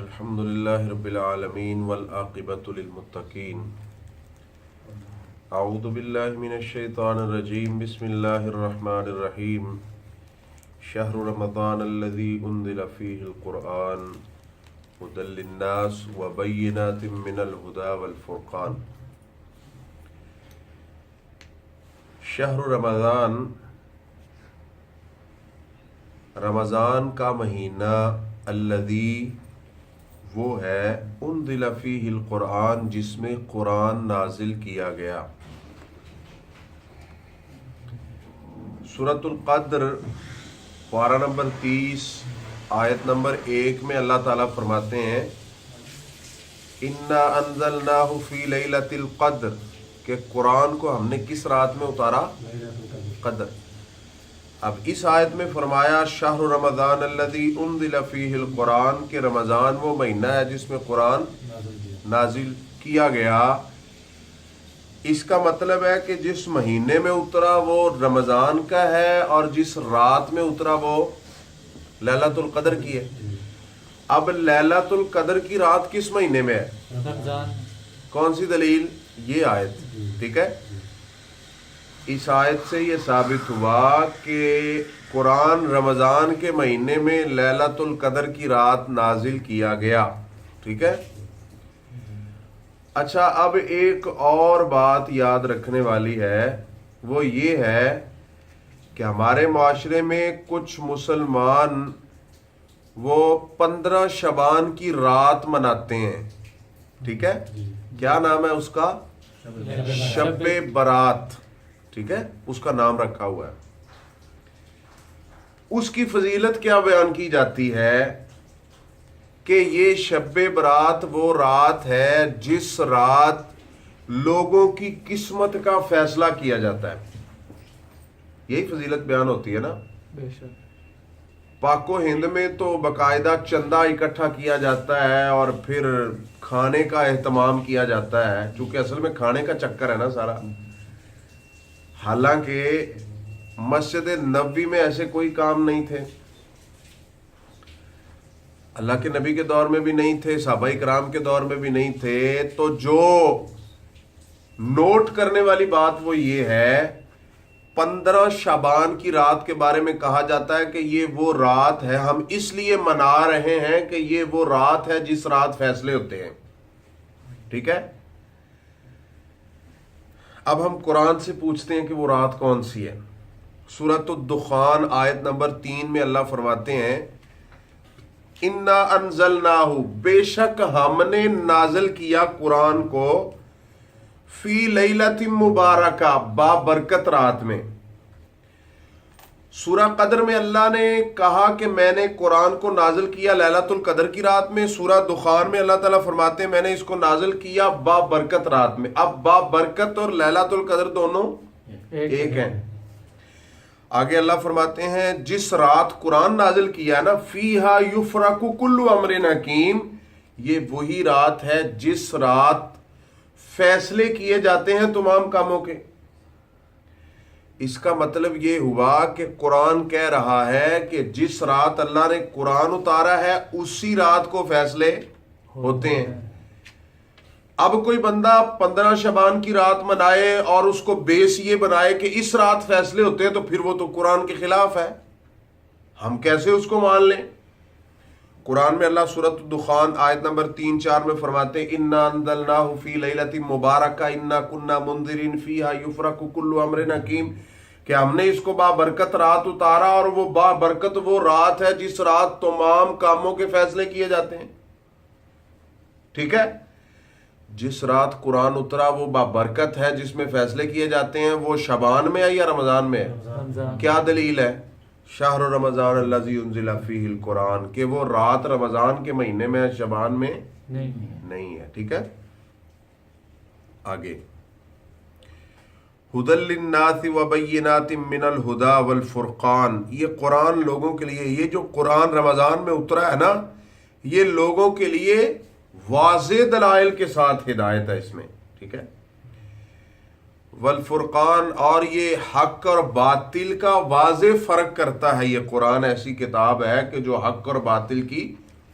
الحمد لله رب العالمين والعاقبة للمتقين. أعوذ بالله من الشيطان الرجيم. بسم الله الرحمن الرحيم. شهر رمضان الذي أنزل فيه القرآن هدى للناس وبينات من الهدى والفرقان. شهر رمضان، رمضان کا مہینہ، الذی وہ ہے، انزل فیہ القرآن جس میں قرآن نازل کیا گیا. سورۃ القدر پارہ نمبر 30 آیت نمبر 1 میں اللہ تعالیٰ فرماتے ہیں انا انزلناہ فی لیلۃ القدر، کہ قرآن کو ہم نے کس رات میں اتارا؟ قدر. اب اس آیت میں فرمایا شہر رمضان الذی انزل فیہ القرآن، کہ رمضان وہ مہینہ ہے جس میں قرآن نازل کیا گیا. اس کا مطلب ہے کہ جس مہینے میں اترا وہ رمضان کا ہے، اور جس رات میں اترا وہ لیلۃ القدر کی ہے. اب لیلۃ القدر کی رات کس مہینے میں ہے؟ رمضان. کون سی دلیل؟ یہ آیت. ٹھیک ہے، اس آیت سے یہ ثابت ہوا کہ قرآن رمضان کے مہینے میں لیلۃ القدر کی رات نازل کیا گیا. ٹھیک ہے. اچھا، اب ایک اور بات یاد رکھنے والی ہے، وہ یہ ہے کہ ہمارے معاشرے میں کچھ مسلمان وہ 15 شعبان کی رات مناتے ہیں. ٹھیک ہے، کیا نام ہے اس کا؟ شب برات. ٹھیک ہے، اس کا نام رکھا ہوا ہے. اس کی فضیلت کیا بیان کی جاتی ہے کہ یہ شب برات وہ رات ہے جس رات لوگوں کی قسمت کا فیصلہ کیا جاتا ہے. یہی فضیلت بیان ہوتی ہے نا. بے شک. پاک و ہند میں تو باقاعدہ چندہ اکٹھا کیا جاتا ہے اور پھر کھانے کا اہتمام کیا جاتا ہے، چونکہ اصل میں کھانے کا چکر ہے نا سارا. حالانکہ مسجد نبوی میں ایسے کوئی کام نہیں تھے، اللہ کے نبی کے دور میں بھی نہیں تھے، صحابہ کرام کے دور میں بھی نہیں تھے. تو جو نوٹ کرنے والی بات وہ یہ ہے، 15 شعبان کی رات کے بارے میں کہا جاتا ہے کہ یہ وہ رات ہے، ہم اس لیے منا رہے ہیں کہ یہ وہ رات ہے جس رات فیصلے ہوتے ہیں. ٹھیک ہے. اب ہم قرآن سے پوچھتے ہیں کہ وہ رات کون سی ہے. سورۃ الدخان آیت نمبر 3 میں اللہ فرماتے ہیں انا انزلناہ، بے شک ہم نے نازل کیا قرآن کو، فی لیلۃ مبارکہ، بابرکت رات میں. سورہ قدر میں اللہ نے کہا کہ میں نے قرآن کو نازل کیا لیلۃ القدر کی رات میں. سورہ دخان میں اللہ تعالیٰ فرماتے ہیں میں نے اس کو نازل کیا بابرکت رات میں. اب بابرکت اور لیلۃ القدر دونوں ایک ہیں. آگے اللہ فرماتے ہیں جس رات قرآن نازل کیا نا، فیہا یفرق کل امر حکیم، یہ وہی رات ہے جس رات فیصلے کیے جاتے ہیں تمام کاموں کے. اس کا مطلب یہ ہوا کہ قرآن کہہ رہا ہے کہ جس رات اللہ نے قرآن اتارا ہے اسی رات کو فیصلے ہوتے ہیں. اب کوئی بندہ 15 شعبان کی رات منائے اور اس کو بیس یہ بنائے کہ اس رات فیصلے ہوتے ہیں، تو پھر وہ تو قرآن کے خلاف ہے. ہم کیسے اس کو مان لیں؟ قرآن میں اللہ سورۃ الدخان آیت نمبر 3-4 میں فرماتے ہیں انا انزلناہ فی لیلۃ مبارکہ انا کنا منذرین فیہا یفرق کل امر حکیم، کہ ہم نے اس کو بابرکت رات اتارا، اور وہ بابرکت وہ رات ہے جس رات تمام کاموں کے فیصلے کیے جاتے ہیں. ٹھیک ہے. جس رات قرآن اترا وہ بابرکت ہے جس میں فیصلے کیے جاتے ہیں، وہ شعبان میں ہے یا رمضان میں ہے؟ رمضان. کیا دلیل ہے؟ شہر رمضان الذی انزل فیہ القرآن، کہ وہ رات رمضان کے مہینے میں ہے، شعبان میں نہیں ہے. ٹھیک ہے. آگے ھدی للناس وبینات من الھدی والفرقان، یہ قرآن لوگوں کے لیے، یہ جو قرآن رمضان میں اترا ہے نا، یہ لوگوں کے لیے واضح دلائل کے ساتھ ہدایت ہے اس میں. ٹھیک ہے. والفرقان، اور یہ حق اور باطل کا واضح فرق کرتا ہے. یہ قرآن ایسی کتاب ہے کہ جو حق اور باطل کی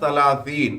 30,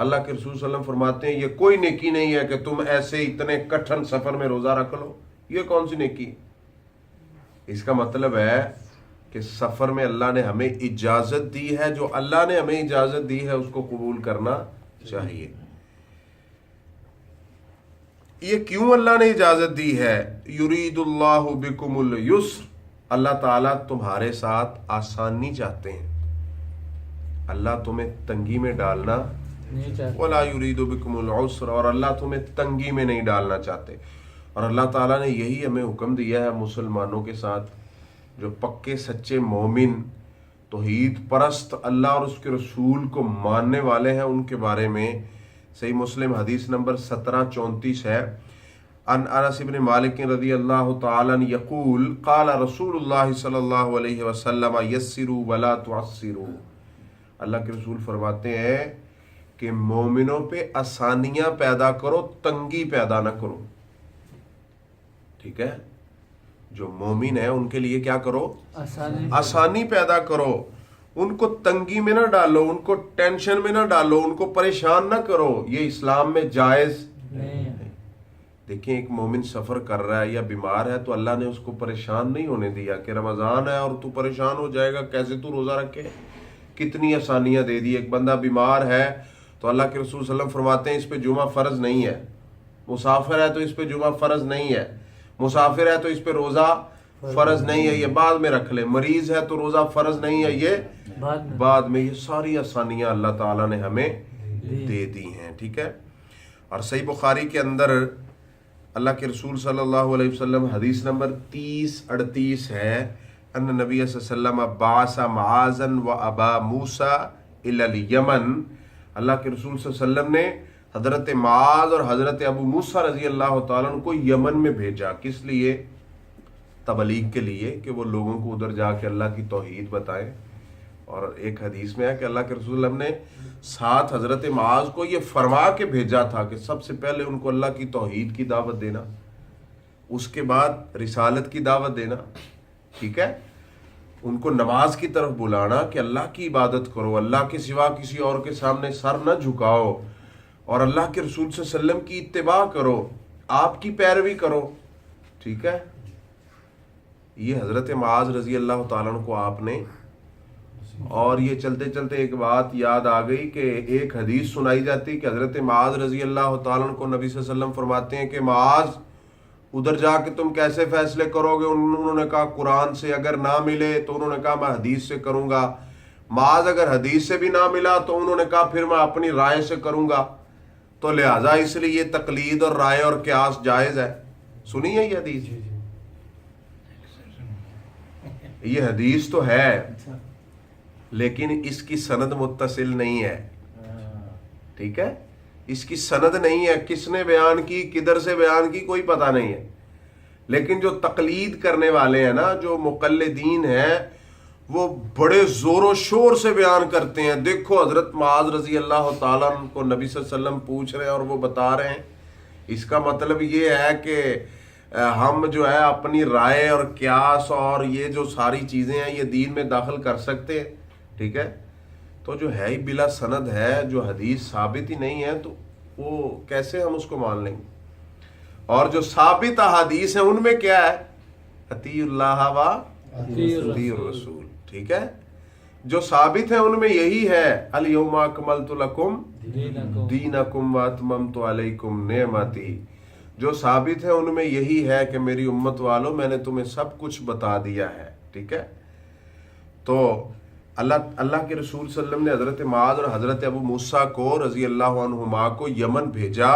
اللہ کے رسول صلی اللہ علیہ وسلم فرماتے ہیں یہ کوئی نیکی نہیں ہے کہ تم ایسے اتنے کٹھن سفر میں روزہ رکھ لو، یہ کون سی نیکی؟ اس کا مطلب ہے کہ سفر میں اللہ نے ہمیں اجازت دی ہے، جو اللہ نے ہمیں اجازت دی ہے اس کو قبول کرنا چاہیے۔ یہ کیوں اللہ نے اجازت دی ہے؟ یرید اللہ بکم اليسر، اللہ تعالیٰ تمہارے ساتھ آسانی چاہتے ہیں، اللہ تمہیں تنگی میں ڈالنا ولا یرید بکم العسر، اور اللہ تمہیں تنگی میں نہیں ڈالنا چاہتے۔ اور اللہ تعالیٰ نے یہی ہمیں حکم دیا ہے مسلمانوں کے ساتھ، جو پکے سچے مومن توحید پرست اللہ اور اس کے رسول کو ماننے والے ہیں ان کے بارے میں۔ صحیح مسلم حدیث نمبر 1734 ہے، ان انس بن مالک رضی اللہ تعالی عنہ یقول قال رسول اللہ صلی اللہ علیہ وسلم یسروا ولا تعسروا، اللہ کے رسول فرماتے ہیں کہ مومنوں پہ آسانیاں پیدا کرو، تنگی پیدا نہ کرو، ٹھیک ہے؟ جو مومن ہے ان کے لیے کیا کرو؟ آسانی پیدا کرو، ان کو تنگی میں نہ ڈالو، ان کو ٹینشن میں نہ ڈالو، ان کو پریشان نہ کرو، یہ اسلام میں جائز نہیں۔ دیکھیں ایک مومن سفر کر رہا ہے یا بیمار ہے تو اللہ نے اس کو پریشان نہیں ہونے دیا کہ رمضان ہے اور تو پریشان ہو جائے گا، کیسے تو روزہ رکھے، کتنی آسانیاں دے دی۔ ایک بندہ بیمار ہے تو اللہ کے رسول صلی اللہ علیہ وسلم فرماتے ہیں اس پہ جمعہ فرض نہیں ہے، مسافر ہے تو اس پہ جمعہ فرض نہیں ہے، مسافر ہے تو اس پہ روزہ فرض نہیں ہے، یہ بعد میں رکھ لے، مریض ہے تو روزہ فرض نہیں ہے، یہ بعد میں۔ یہ ساری آسانیاں اللہ تعالیٰ نے ہمیں دے دی ہیں، ٹھیک ہے؟ اور صحیح بخاری کے اندر اللہ کے رسول صلی اللہ علیہ وسلم حدیث نمبر 3038 ہے، ان نبی صلی اللہ علیہ وسلم بعث معاذا و ابا موسیٰ الی الیمن، اللہ کے رسول صلی اللہ علیہ وسلم نے حضرت معاذ اور حضرت ابو موسیٰ رضی اللہ تعالیٰ عنہ کو یمن میں بھیجا، کس لیے؟ تبلیغ کے لیے، کہ وہ لوگوں کو ادھر جا کے اللہ کی توحید بتائیں۔ اور ایک حدیث میں ہے کہ اللہ کے رسول اللہ نے ساتھ حضرت معاذ کو یہ فرما کے بھیجا تھا کہ سب سے پہلے ان کو اللہ کی توحید کی دعوت دینا، اس کے بعد رسالت کی دعوت دینا، ٹھیک ہے؟ ان کو نماز کی طرف بلانا کہ اللہ کی عبادت کرو، اللہ کے سوا کسی اور کے سامنے سر نہ جھکاؤ، اور اللہ کے رسول صلی اللہ علیہ وسلم کی اتباع کرو، آپ کی پیروی کرو، ٹھیک ہے؟ یہ حضرت معاذ رضی اللہ تعالیٰ عنہ کو آپ نے، اور یہ چلتے چلتے ایک بات یاد آ گئی کہ ایک حدیث سنائی جاتی کہ حضرت معاذ رضی اللہ تعالیٰ عنہ کو نبی صلی اللہ علیہ وسلم فرماتے ہیں کہ معاذ ادھر جا کے تم کیسے فیصلے کرو گے؟ انہوں نے کہا قرآن سے اگر نہ ملے تو انہوں نے کہا میں حدیث سے کروں گا۔ معاذ اگر حدیث سے بھی نہ ملا تو انہوں نے کہا پھر میں اپنی رائے سے کروں گا۔ تو لہٰذا اس لیے یہ تقلید اور رائے اور قیاس جائز ہے۔ سنی ہے یہ حدیث؟ یہ حدیث تو ہے لیکن اس کی سند متصل نہیں ہے، ٹھیک ہے؟ اس کی سند نہیں ہے، کس نے بیان کی، کدھر سے بیان کی، کوئی پتہ نہیں ہے۔ لیکن جو تقلید کرنے والے ہیں نا، جو مقلدین ہیں، وہ بڑے زور و شور سے بیان کرتے ہیں، دیکھو حضرت معاذ رضی اللہ تعالیٰ عنہ کو نبی صلی اللہ علیہ وسلم پوچھ رہے ہیں اور وہ بتا رہے ہیں۔ اس کا مطلب یہ ہے کہ ہم جو ہے اپنی رائے اور قیاس اور یہ جو ساری چیزیں ہیں یہ دین میں داخل کر سکتے ہیں، ٹھیک ہے؟ تو جو ہے ہی بلا سند ہے، جو حدیث ثابت ہی نہیں ہے، تو وہ کیسے ہم اس کو مان لیں گے؟ اور جو ثابت احادیث ہیں ان میں کیا ہے؟ اطیعوا اللہ و اطیعوا الرسول، ٹھیک ہے؟ جو ثابت ہیں ان میں یہی ہے الیوم اکملت لکم دینکم واتممت علیکم نعمتی، جو ثابت ہے ان میں یہی ہے کہ میری امت والوں میں نے تمہیں سب کچھ بتا دیا ہے، ٹھیک ہے؟ تو اللہ کے رسول صلی اللہ علیہ وسلم نے حضرت معاذ اور حضرت ابو موسیٰ کو رضی اللہ عنہما کو یمن بھیجا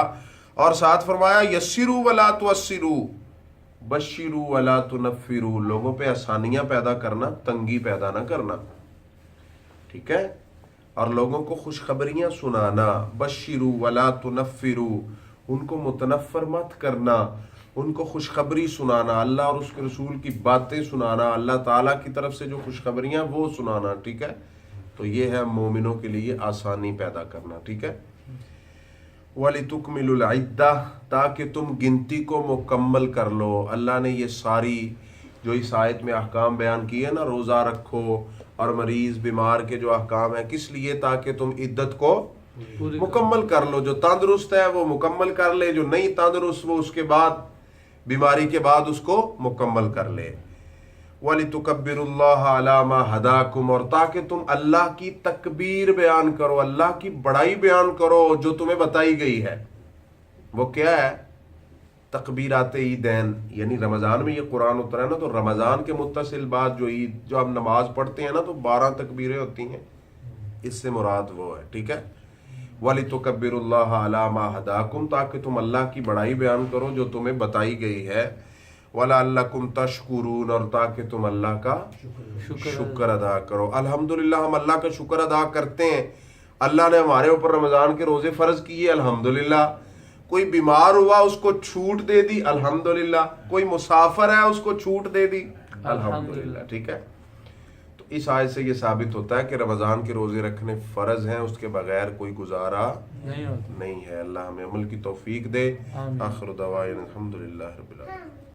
اور ساتھ فرمایا یسروا ولا تعسروا، بشروا ولا تنفروا، لوگوں پہ آسانیاں پیدا کرنا، تنگی پیدا نہ کرنا، ٹھیک ہے؟ اور لوگوں کو خوشخبریاں سنانا، بشروا ولا تنفروا، ان کو متنفر مت کرنا، ان کو خوشخبری سنانا، اللہ اور اس کے رسول کی باتیں سنانا، اللہ تعالیٰ کی طرف سے جو خوشخبریاں وہ سنانا، ٹھیک ہے؟ تو یہ ہے مومنوں کے لیے آسانی پیدا کرنا، ٹھیک ہے؟ وَلِتُكْمِلُوا الْعِدَّةَ، تاکہ تم گنتی کو مکمل کر لو۔ اللہ نے یہ ساری جو اس آیت میں احکام بیان کیے نا، روزہ رکھو اور مریض بیمار کے جو احکام ہیں، کس لیے؟ تاکہ تم عدت کو مکمل کر لو. جو تندرست ہے وہ مکمل کر لے, جو نہیں تندرست وہ اس کے بعد بیماری کے بعد اس کو مکمل کر لے. وَلِتُكَبِّرُوا اللَّهَ عَلَى مَا هَدَاكُمْ, اور تاکہ تم اللہ کی تکبیر بیان کرو, اللہ کی بڑائی بیان کرو جو تمہیں بتائی گئی ہے. وہ کیا ہے؟ تکبیرات عیدین, یعنی رمضان میں یہ قرآن اترا ہے نا, تو رمضان کے متصل بعد جو عید جو ہم نماز پڑھتے ہیں نا تو 12 تکبیریں ہوتی ہیں, اس سے مراد وہ ہے. ٹھیک ہے. وَلِتُكَبِّرُوا اللَّهَ عَلَى مَا هَدَاكُمْ, تاکہ تم اللہ کی بڑائی بیان کرو جو تمہیں بتائی گئی ہے. وَلَعَلَّكُمْ تَشْكُرُونَ, اور تاکہ تم اللہ کا شکر ادا کرو. الحمدللہ ہم اللہ کا شکر ادا کرتے ہیں. اللہ نے ہمارے اوپر رمضان کے روزے فرض کیے, الحمدللہ. کوئی بیمار ہوا اس کو چھوٹ دے دی, الحمدللہ. کوئی مسافر ہے اس کو چھوٹ دے دی, الحمدللہ. ٹھیک ہے. تو اس آیت سے یہ ثابت ہوتا ہے کہ رمضان کے روزے رکھنے فرض ہیں, اس کے بغیر کوئی گزارا نہیں ہے. اللہ ہمیں عمل کی توفیق دے. آخر دعوانا الحمدللہ رب العالمین.